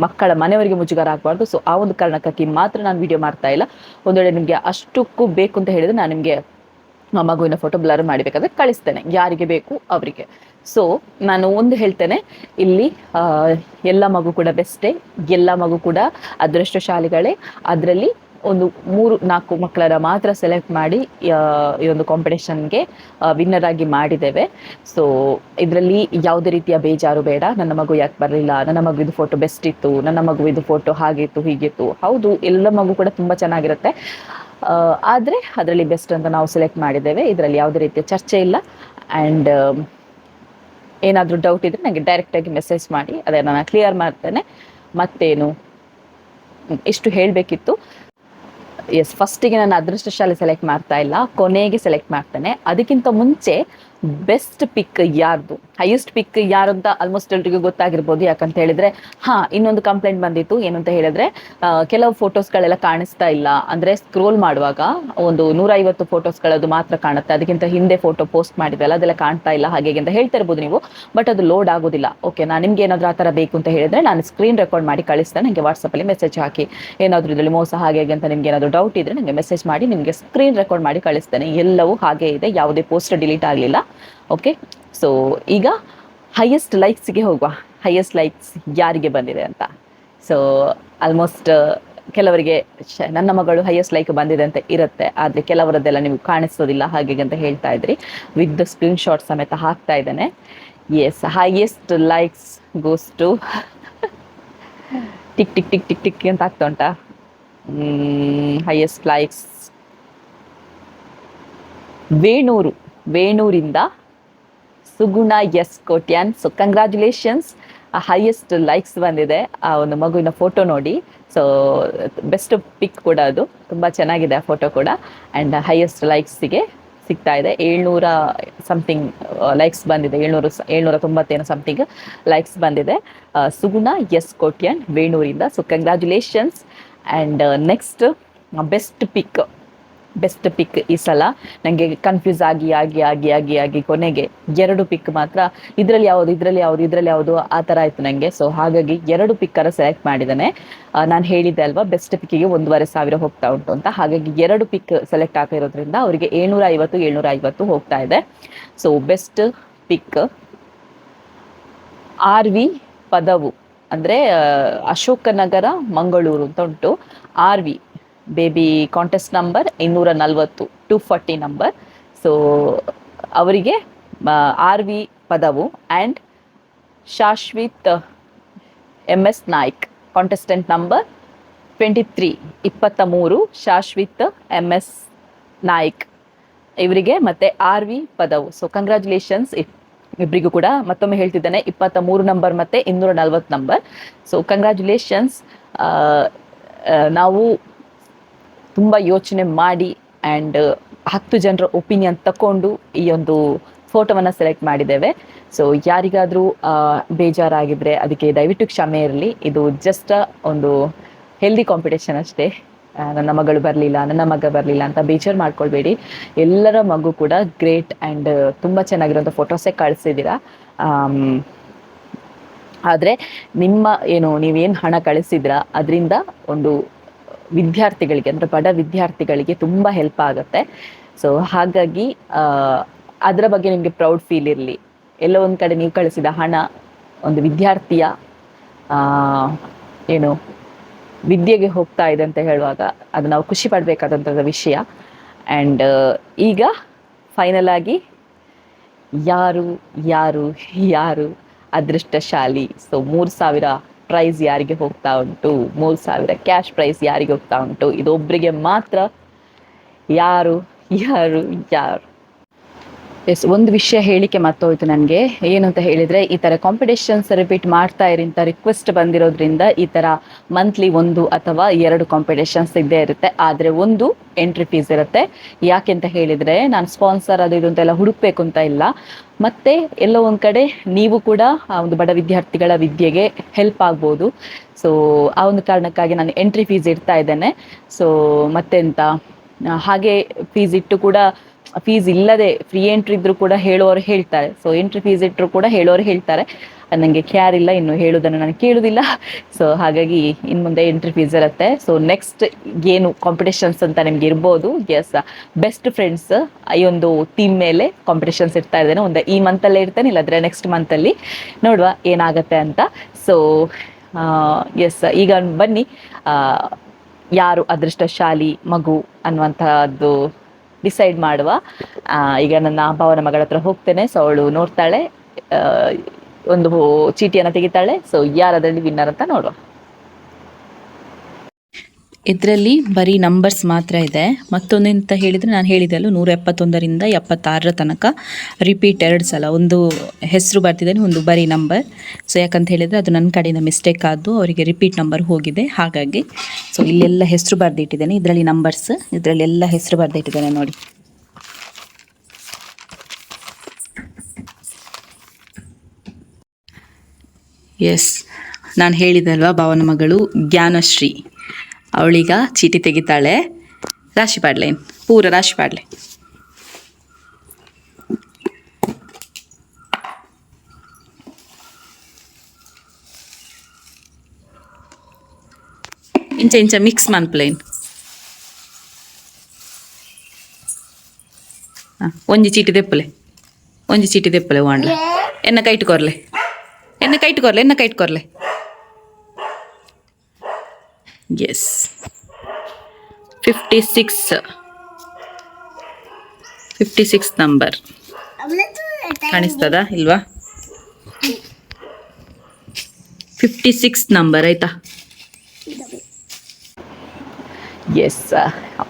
ಮಕ್ಕಳ ಮನೆಯವರಿಗೆ ಮುಜುಗರ ಆಗಬಾರ್ದು. ಸೊ ಆ ಒಂದು ಕಾರಣಕ್ಕಾಗಿ ಮಾತ್ರ ನಾನು ವಿಡಿಯೋ ಮಾಡ್ತಾ ಇಲ್ಲ. ಒಂದು ವೇಳೆ ನಿಮಗೆ ಅಷ್ಟಕ್ಕೂ ಬೇಕು ಅಂತ ಹೇಳಿದರೆ ನಾನು ನಿಮಗೆ ಮಗುವಿನ ಫೋಟೋ ಬ್ಲರ್ ಮಾಡಬೇಕಾದ್ರೆ ಕಳಿಸ್ತೇನೆ, ಯಾರಿಗೆ ಬೇಕು ಅವರಿಗೆ. ಸೊ ನಾನು ಒಂದು ಹೇಳ್ತೇನೆ, ಇಲ್ಲಿ ಎಲ್ಲ ಮಗು ಕೂಡ ಬೆಸ್ಟೇ, ಎಲ್ಲ ಮಗು ಕೂಡ ಅದೃಷ್ಟಶಾಲಿಗಳೇ. ಅದರಲ್ಲಿ ಒಂದು 3-4 ಮಕ್ಕಳನ್ನ ಮಾತ್ರ ಸೆಲೆಕ್ಟ್ ಮಾಡಿ ಈ ಒಂದು ಕಾಂಪಿಟೇಷನ್ಗೆ ವಿನ್ನರ್ ಆಗಿ ಮಾಡಿದ್ದೇವೆ. ಸೊ ಇದರಲ್ಲಿ ಯಾವುದೇ ರೀತಿಯ ಬೇಜಾರು ಬೇಡ. ನನ್ನ ಮಗು ಯಾಕೆ ಬರಲಿಲ್ಲ, ನನ್ನ ಮಗುವಿದು ಫೋಟೋ ಬೆಸ್ಟ್ ಇತ್ತು, ನನ್ನ ಮಗುವಿದು ಫೋಟೋ ಹಾಗಿತ್ತು ಹೀಗಿತ್ತು. ಹೌದು, ಎಲ್ಲ ಮಗು ಕೂಡ ತುಂಬ ಚೆನ್ನಾಗಿರುತ್ತೆ, ಆದರೆ ಅದರಲ್ಲಿ ಬೆಸ್ಟ್ ಅಂತ ನಾವು ಸೆಲೆಕ್ಟ್ ಮಾಡಿದ್ದೇವೆ. ಇದರಲ್ಲಿ ಯಾವುದೇ ರೀತಿಯ ಚರ್ಚೆ ಇಲ್ಲ. ಆ್ಯಂಡ್ ಏನಾದರೂ ಡೌಟ್ ಇದ್ದರೆ ನನಗೆ ಡೈರೆಕ್ಟಾಗಿ ಮೆಸೇಜ್ ಮಾಡಿ, ಅದನ್ನು ನಾನು ಕ್ಲಿಯರ್ ಮಾಡ್ತೇನೆ. ಮತ್ತೇನು, ಇಷ್ಟು ಹೇಳಬೇಕಿತ್ತು. ಎಸ್, ಫಸ್ಟಿಗೆ ನಾನು ಅದೃಷ್ಟಶಾಲಿ ಸೆಲೆಕ್ಟ್ ಮಾಡ್ತಾ ಇಲ್ಲ, ಕೊನೆಗೆ ಸೆಲೆಕ್ಟ್ ಮಾಡ್ತೇನೆ. ಅದಕ್ಕಿಂತ ಮುಂಚೆ ಬೆಸ್ಟ್ ಪಿಕ್ ಯಾರ್ದು, ಹೈಯೆಸ್ಟ್ ಪಿಕ್ ಯಾರು ಅಂತ ಆಲ್ಮೋಸ್ಟ್ ಎಲ್ರಿಗೂ ಗೊತ್ತಾಗಿರ್ಬೋದು. ಯಾಕಂತ ಹೇಳಿದರೆ ಇನ್ನೊಂದು ಕಂಪ್ಲೇಂಟ್ ಬಂದಿತ್ತು. ಏನು ಅಂತ ಹೇಳಿದರೆ, ಕೆಲವು ಫೋಟೋಸ್ಗಳೆಲ್ಲ ಕಾಣಿಸ್ತಾ ಇಲ್ಲ, ಅಂದರೆ ಸ್ಕ್ರೋಲ್ ಮಾಡುವಾಗ ಒಂದು 150 ಫೋಟೋಸ್ಗಳದ್ದು ಮಾತ್ರ ಕಾಣುತ್ತೆ, ಅದಕ್ಕಿಂತ ಹಿಂದೆ ಫೋಟೋ ಪೋಸ್ಟ್ ಮಾಡಿದ್ರಲ್ಲ ಅದೆಲ್ಲ ಕಾಣ್ತಾ ಇಲ್ಲ ಹಾಗೆ ಅಂತ ಹೇಳ್ತಾ ಇರ್ಬೋದು ನೀವು. ಬಟ್ ಅದು ಲೋಡ್ ಆಗೋದಿಲ್ಲ, ಓಕೆ. ನಾನು ನಿಮ್ಗೆ ಏನಾದರೂ ಆ ಥರ ಬೇಕು ಅಂತ ಹೇಳಿದರೆ ನಾನು ಸ್ಕ್ರೀನ್ ರೆಕಾರ್ಡ್ ಮಾಡಿ ಕಳಿಸ್ತೇನೆ, ನನಗೆ ವಾಟ್ಸಪ್ಪಲ್ಲಿ ಮೆಸೇಜ್ ಹಾಕಿ. ಏನಾದರೂ ಇದರಲ್ಲಿ ಮೋಸ ಹಾಗೆ ಅಂತ ನಿಮ್ಗೆ ಏನಾದರೂ ಡೌಟ್ ಇದ್ದರೆ ನನಗೆ ಮೆಸೇಜ್ ಮಾಡಿ, ನಿಮಗೆ ಸ್ಕ್ರೀನ್ ರೆಕಾರ್ಡ್ ಮಾಡಿ ಕಳಿಸ್ತೇನೆ. ಎಲ್ಲವೂ ಹಾಗೆ ಇದೆ, ಯಾವುದೇ ಪೋಸ್ಟ್ ಡಿಲೀಟ್ ಆಗಲಿಲ್ಲ, ಓಕೆ. ಸೊ ಈಗ ಹೈಯೆಸ್ಟ್ ಲೈಕ್ಸ್ಗೆ ಹೋಗುವ. ಹೈಯೆಸ್ಟ್ ಲೈಕ್ಸ್ ಯಾರಿಗೆ ಬಂದಿದೆ ಅಂತ. ಸೊ ಆಲ್ಮೋಸ್ಟ್ ಕೆಲವರಿಗೆ ನನ್ನ ಮಗಳು ಹೈಯೆಸ್ಟ್ ಲೈಕ್ ಬಂದಿದೆ ಅಂತ ಇರುತ್ತೆ, ಆದರೆ ಕೆಲವರದ್ದೆಲ್ಲ ನೀವು ಕಾಣಿಸೋದಿಲ್ಲ ಹಾಗೆ ಅಂತ ಹೇಳ್ತಾ ಇದ್ರಿ. ವಿತ್ ಸ್ಕ್ರೀನ್ ಶಾಟ್ ಸಮೇತ ಹಾಕ್ತಾ ಇದ್ದೇನೆ. Yes, highest likes goes to tick tick tick tick tick ಅಂತ ಆಗ್ತಾ ಉಂಟಾ? ಹೈಯೆಸ್ಟ್ ಲೈಕ್ಸ್ ವೇಣೂರಿಂದ Suguna S Kotian. So congratulations, highest likes ಬಂದಿದೆ ಆ ಒಂದು ಮಗುವಿನ ಫೋಟೋ ನೋಡಿ. ಸೊ ಬೆಸ್ಟ್ ಪಿಕ್ ಕೂಡ, ಅದು ತುಂಬ ಚೆನ್ನಾಗಿದೆ ಆ ಫೋಟೋ ಕೂಡ. ಆ್ಯಂಡ್ ಹೈಯೆಸ್ಟ್ ಲೈಕ್ಸಿಗೆ ಸಿಗ್ತಾ ಇದೆ 700 ಸಮಥಿಂಗ್ ಲೈಕ್ಸ್ ಬಂದಿದೆ, 790 ಸಮಥಿಂಗ್ ಲೈಕ್ಸ್ ಬಂದಿದೆ. ಸುಗುಣ ಎಸ್ ಕೋಟ್ಯಾನ್ ವೇಣೂರಿಂದ. So congratulations. And next best pick ಈ ಸಲ ನನಗೆ ಕನ್ಫ್ಯೂಸ್ ಆಗಿ ಕೊನೆಗೆ 2 ಪಿಕ್ ಮಾತ್ರ, ಇದರಲ್ಲಿ ಯಾವುದು ಆ ಥರ ಆಯಿತು ನನಗೆ. ಸೊ ಹಾಗಾಗಿ 2 ಪಿಕ್ಕನ್ನು ಸೆಲೆಕ್ಟ್ ಮಾಡಿದ್ದೇನೆ. ನಾನು ಹೇಳಿದ್ದೆ ಅಲ್ವಾ, ಬೆಸ್ಟ್ ಪಿಕ್ಕಿಗೆ 1,500 ಹೋಗ್ತಾ ಉಂಟು ಅಂತ. ಹಾಗಾಗಿ 2 ಪಿಕ್ ಸೆಲೆಕ್ಟ್ ಆಗಿರೋದ್ರಿಂದ ಅವರಿಗೆ 750 ಹೋಗ್ತಾ ಇದೆ. ಸೊ ಬೆಸ್ಟ್ ಪಿಕ್ RV ಪದವು, ಅಂದರೆ ಅಶೋಕನಗರ ಮಂಗಳೂರು ಅಂತ ಉಂಟು. RV baby contest number 240 240 number. So ಅವರಿಗೆ RV Padavu. And Shashwith MS Naik contestant number 23 Shashwith MS Naik ಇವರಿಗೆ ಮತ್ತು RV ಪದವು. ಸೊ ಕಂಗ್ರ್ಯಾಚುಲೇಷನ್ಸ್ ಇಬ್ಬರಿಗೂ ಕೂಡ. ಮತ್ತೊಮ್ಮೆ ಹೇಳ್ತಿದ್ದೇನೆ, 23 ನಂಬರ್ ಮತ್ತು 240 ನಂಬರ್. So congratulations. ನಾವು ತುಂಬ ಯೋಚನೆ ಮಾಡಿ ಆ್ಯಂಡ್ 10 ಜನರ ಒಪಿನಿಯನ್ ತಗೊಂಡು ಈ ಒಂದು ಫೋಟೋವನ್ನು ಸೆಲೆಕ್ಟ್ ಮಾಡಿದ್ದೇವೆ. ಸೊ ಯಾರಿಗಾದರೂ ಬೇಜಾರಾಗಿದ್ದರೆ ಅದಕ್ಕೆ ದಯವಿಟ್ಟು ಕ್ಷಮೆ ಇರಲಿ. ಇದು ಜಸ್ಟ್ ಒಂದು ಹೆಲ್ದಿ ಕಾಂಪಿಟೇಷನ್ ಅಷ್ಟೇ. ನನ್ನ ಮಗಳು ಬರಲಿಲ್ಲ, ನನ್ನ ಮಗ ಬರಲಿಲ್ಲ ಅಂತ ಬೇಜಾರು ಮಾಡ್ಕೊಳ್ಬೇಡಿ. ಎಲ್ಲರ ಮಗು ಕೂಡ ಗ್ರೇಟ್ ಆ್ಯಂಡ್ ತುಂಬ ಚೆನ್ನಾಗಿರೋಂಥ ಫೋಟೋಸೇ ಕಳಿಸಿದ್ದೀರಾ. ಆದರೆ ನಿಮ್ಮ ನೀವೇನು ಹಣ ಕಳಿಸಿದ್ರ ಅದರಿಂದ ಒಂದು ವಿದ್ಯಾರ್ಥಿಗಳಿಗೆ, ಅಂದರೆ ಬಡ ವಿದ್ಯಾರ್ಥಿಗಳಿಗೆ ತುಂಬ ಹೆಲ್ಪ್ ಆಗುತ್ತೆ. ಸೊ ಹಾಗಾಗಿ ಅದರ ಬಗ್ಗೆ ನಿಮಗೆ ಪ್ರೌಡ್ ಫೀಲ್ ಇರಲಿ. ಎಲ್ಲೋ ಒಂದು ಕಡೆ ನೀವು ಕಳಿಸಿದ ಹಣ ಒಂದು ವಿದ್ಯಾರ್ಥಿಯ ವಿದ್ಯೆಗೆ ಹೋಗ್ತಾ ಇದೆ ಅಂತ ಹೇಳುವಾಗ ಅದು ನಾವು ಖುಷಿ ಪಡಬೇಕಾದಂಥ ವಿಷಯ. ಆ್ಯಂಡ್ ಈಗ ಫೈನಲ್ ಆಗಿ ಯಾರು ಯಾರು ಯಾರು ಅದೃಷ್ಟಶಾಲಿ? ಸೊ 3,000 ಪ್ರೈಸ್ ಯಾರಿಗೆ ಹೋಗ್ತಾ ಉಂಟು, 3,000 ಕ್ಯಾಶ್ ಪ್ರೈಸ್ ಯಾರಿಗೆ ಹೋಗ್ತಾ ಉಂಟು, ಇದೊಬ್ಬರಿಗೆ ಮಾತ್ರ. ಯಾರು ಯಾರು ಯಾರು? ಎಸ್, ಒಂದು ವಿಷಯ ಹೇಳಿಕೆ ಮರ್ತೋಯ್ತು ನನಗೆ. ಏನು ಅಂತ ಹೇಳಿದರೆ, ಈ ಥರ ಕಾಂಪಿಟೇಷನ್ಸ್ ರಿಪೀಟ್ ಮಾಡ್ತಾ ಇರಿ ಅಂತ ರಿಕ್ವೆಸ್ಟ್ ಬಂದಿರೋದ್ರಿಂದ ಈ ಥರ ಮಂತ್ಲಿ 1 ಅಥವಾ 2 ಕಾಂಪಿಟೇಷನ್ಸ್ ಇದ್ದೇ ಇರುತ್ತೆ. ಆದರೆ ಒಂದು ಎಂಟ್ರಿ ಫೀಸ್ ಇರುತ್ತೆ. ಯಾಕೆ ಅಂತ ಹೇಳಿದರೆ, ನಾನು ಸ್ಪಾನ್ಸರ್ ಅದು ಇದು ಅಂತೆಲ್ಲ ಹುಡುಕ್ಬೇಕು ಅಂತ ಇಲ್ಲ. ಮತ್ತು ಎಲ್ಲೋ ಒಂದು ಕಡೆ ನೀವು ಕೂಡ ಆ ಒಂದು ಬಡ ವಿದ್ಯಾರ್ಥಿಗಳ ವಿದ್ಯೆಗೆ ಹೆಲ್ಪ್ ಆಗ್ಬೋದು. ಸೊ ಆ ಒಂದು ಕಾರಣಕ್ಕಾಗಿ ನಾನು ಎಂಟ್ರಿ ಫೀಸ್ ಇಡ್ತಾ ಇದ್ದೇನೆ. ಸೊ ಮತ್ತೆಂತ, ಹಾಗೆ ಫೀಸ್ ಇಟ್ಟು ಕೂಡ ಫೀಸ್ ಇಲ್ಲದೆ ಫ್ರೀ ಎಂಟ್ರಿ ಇದ್ರೂ ಕೂಡ ಹೇಳೋರು ಹೇಳ್ತಾರೆ. ಸೊ ಎಂಟ್ರಿ ಫೀಸ್ ಇಟ್ಟರು ಕೂಡ ಹೇಳೋರು ಹೇಳ್ತಾರೆ. ನನಗೆ ಕ್ಯಾರ್ ಇಲ್ಲ, ಇನ್ನು ಹೇಳೋದನ್ನು ನಾನು ಕೇಳೋದಿಲ್ಲ. ಸೊ ಹಾಗಾಗಿ ಇನ್ನು ಮುಂದೆ ಎಂಟ್ರಿ ಫೀಸ್ ಇರುತ್ತೆ. ಸೊ ನೆಕ್ಸ್ಟ್ ಏನು ಕಾಂಪಿಟೇಷನ್ಸ್ ಅಂತ ನಿಮ್ಗೆ ಇರ್ಬೋದು. ಎಸ್, ಬೆಸ್ಟ್ ಫ್ರೆಂಡ್ಸ್ ಈ ಒಂದು ಥೀಮ್ ಮೇಲೆ ಕಾಂಪಿಟೇಷನ್ಸ್ ಇರ್ತಾ ಇದ್ದೇನೆ. ಒಂದು ಈ ಮಂತಲ್ಲೇ ಇರ್ತೇನೆ, ಇಲ್ಲಾಂದರೆ ನೆಕ್ಸ್ಟ್ ಮಂತಲ್ಲಿ ನೋಡುವ ಏನಾಗುತ್ತೆ ಅಂತ. ಸೊ ಎಸ್, ಈಗ ಬನ್ನಿ ಯಾರು ಅದೃಷ್ಟಶಾಲಿ ಮಗು ಅನ್ನುವಂಥದ್ದು ಡಿಸೈಡ್ ಮಾಡುವ. ಈಗ ನನ್ನ ಭಾವನ ಮಗಳ ಹತ್ರ ಹೋಗ್ತೇನೆ. ಸೊ ಅವಳು ನೋಡ್ತಾಳೆ, ಒಂದು ಚೀಟಿಯನ್ನು ತೆಗಿತಾಳೆ. ಸೊ ಯಾರದ್ರಲ್ಲಿ ವಿನ್ನರ್ ಅಂತ ನೋಡುವ. ಇದರಲ್ಲಿ ಬರೀ ನಂಬರ್ಸ್ ಮಾತ್ರ ಇದೆ. ಮತ್ತೊಂದಂತ ಹೇಳಿದರೆ, ನಾನು ಹೇಳಿದೆಲ್ಲ 171ರಿಂದ 76 ತನಕ ರಿಪೀಟ್ 2 ಸಲ ಒಂದು ಹೆಸರು ಬರ್ತಿದ್ದೇನೆ, ಒಂದು ಬರೀ ನಂಬರ್. ಸೊ ಯಾಕಂತ ಹೇಳಿದರೆ ಅದು ನನ್ನ ಕಡೆಯಿಂದ ಮಿಸ್ಟೇಕ್ ಆದ್ದು, ಅವರಿಗೆ ರಿಪೀಟ್ ನಂಬರ್ ಹೋಗಿದೆ. ಹಾಗಾಗಿ ಸೊ ಇಲ್ಲೆಲ್ಲ ಹೆಸರು ಬರೆದಿಟ್ಟಿದ್ದೇನೆ. ಇದರಲ್ಲಿ ನಂಬರ್ಸ್, ಇದರಲ್ಲಿ ಎಲ್ಲ ಹೆಸರು ಬರೆದಿಟ್ಟಿದ್ದೇನೆ ನೋಡಿ. ಎಸ್, ನಾನು ಹೇಳಿದಲ್ವಾ ಭಾವನ ಮಗಳು ಜ್ಞಾನಶ್ರೀ, ಅವಳೀಗ ಚೀಟಿ ತೆಗಿತಾಳೆ. ರಾಶಿ ಪಾಡ್ಲೆ, ಪೂರ ರಾಶಿ ಪಾಡ್ಲೆ. ಇಂಚ ಇಂಚ ಮಿಕ್ಸ್ ಮನ್ಪ್ಲೇನ್. ಒಂಜಿ ಚೀಟಿ ತೆಪ್ಪಲೆ, ಒಂಜಿ ಚೀಟಿ ತೆಪ್ಪಲೆ ವಾಂಡ್ಲೆ. ಎನ್ನ ಕೈಟ್ ಕೊರ್ಲೆ, ಎನ್ನ ಕೈಟ್ ಕೊರ್ಲೆ, ಎನ್ನ ಕೈಟ್ ಕೊರ್ಲೆ. ಎಸ್, 56 ನಂಬರ್ ಕಾಣಿಸ್ತದ ಇಲ್ವಾ? 56 ನಂಬರ್ ಆಯ್ತಾ? ಎಸ್,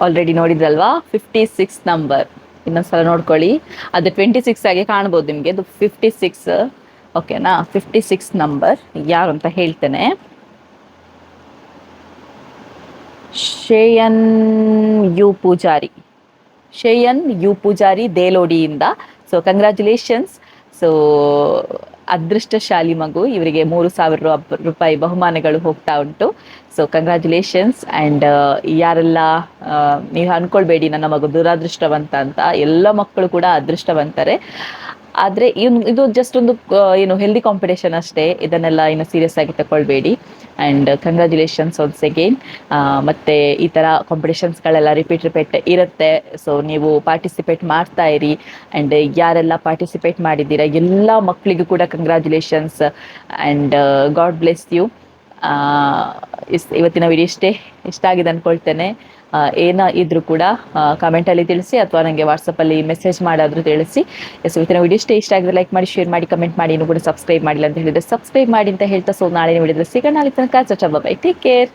ಆಲ್ರೆಡಿ ನೋಡಿದ್ರಲ್ವಾ 56 ನಂಬರ್. ಇನ್ನೊಂದ್ಸಲ ನೋಡ್ಕೊಳ್ಳಿ. ಅದು 26 ಆಗಿ ಕಾಣ್ಬೋದು ನಿಮಗೆ, ಅದು 56. ಓಕೆನಾ? 56 ನಂಬರ್ ಯಾರು ಅಂತ ಹೇಳ್ತೇನೆ. ಶ್ರೇಯನ್ ಯು ಪೂಜಾರಿ, ಶ್ರೇಯನ್ ಯು ಪೂಜಾರಿ ದೇಲೋಡಿಯಿಂದ. So congratulations. ಸೊ ಅದೃಷ್ಟಶಾಲಿ ಮಗು, ಇವರಿಗೆ 3,000 ರೂಪಾಯಿ ಬಹುಮಾನಗಳು ಹೋಗ್ತಾ ಉಂಟು. So congratulations. ಆ್ಯಂಡ್ ಯಾರೆಲ್ಲ ನೀವು ಅಂದ್ಕೊಳ್ಬೇಡಿ ನನ್ನ ಮಗು ದುರಾದೃಷ್ಟವಂತ ಅಂತ, ಎಲ್ಲ ಮಕ್ಕಳು ಕೂಡ ಅದೃಷ್ಟವಂತರೆ. ಆದರೆ ಇದು ಜಸ್ಟ್ ಒಂದು ಹೆಲ್ದಿ ಕಾಂಪಿಟೇಷನ್ ಅಷ್ಟೇ. ಇದನ್ನೆಲ್ಲ ಸೀರಿಯಸ್ ಆಗಿ ತಗೊಳ್ಬೇಡಿ. And congratulations once again. ಮತ್ತು ಈ ಥರ ಕಾಂಪಿಟೇಷನ್ಸ್ಗಳೆಲ್ಲ ರಿಪೀಟ್ ಇರುತ್ತೆ. ಸೊ ನೀವು ಪಾರ್ಟಿಸಿಪೇಟ್ ಮಾಡ್ತಾ ಇರಿ. ಆ್ಯಂಡ್ ಯಾರೆಲ್ಲ ಪಾರ್ಟಿಸಿಪೇಟ್ ಮಾಡಿದ್ದೀರಾ ಎಲ್ಲ ಮಕ್ಕಳಿಗೂ ಕೂಡ congratulations. And God bless you. ಇವತ್ತಿನ ವಿಡಿಯೋ ಇಷ್ಟ ಆಗಿದೆ ಅಂದ್ಕೊಳ್ತೇನೆ. ಏನ ಇದ್ರೂ ಕೂಡ ಕಮೆಂಟಲ್ಲಿ ತಿಳಿಸಿ, ಅಥವಾ ನನಗೆ ವಾಟ್ಸಪ್ಪಲ್ಲಿ ಮೆಸೇಜ್ ಮಾಡಾದರೂ ತಿಳಿಸಿ. ಇವತ್ತಿನ ವಿಡಿಯೋ ಇಷ್ಟ ಆಗಿದ್ರೆ ಲೈಕ್ ಮಾಡಿ, ಶೇರ್ ಮಾಡಿ, ಕಮೆಂಟ್ ಮಾಡಿ. ಇನ್ನೂ ಕೂಡ ಸಬ್ಸ್ಕ್ರೈಬ್ ಮಾಡಿಲ್ಲ ಅಂತ ಹೇಳಿದರೆ ಸಬ್ಸ್ಕ್ರೈಬ್ ಮಾಡಿ ಅಂತ ಹೇಳ್ತಾ, ಸೊ ನಾಳೆ ವಿಡಿಯೋದಲ್ಲಿ ಸಿಗೋಣ. ಅಲ್ಲಿ ತನಕ ಬೈ, ಟೇಕ್ ಕೇರ್.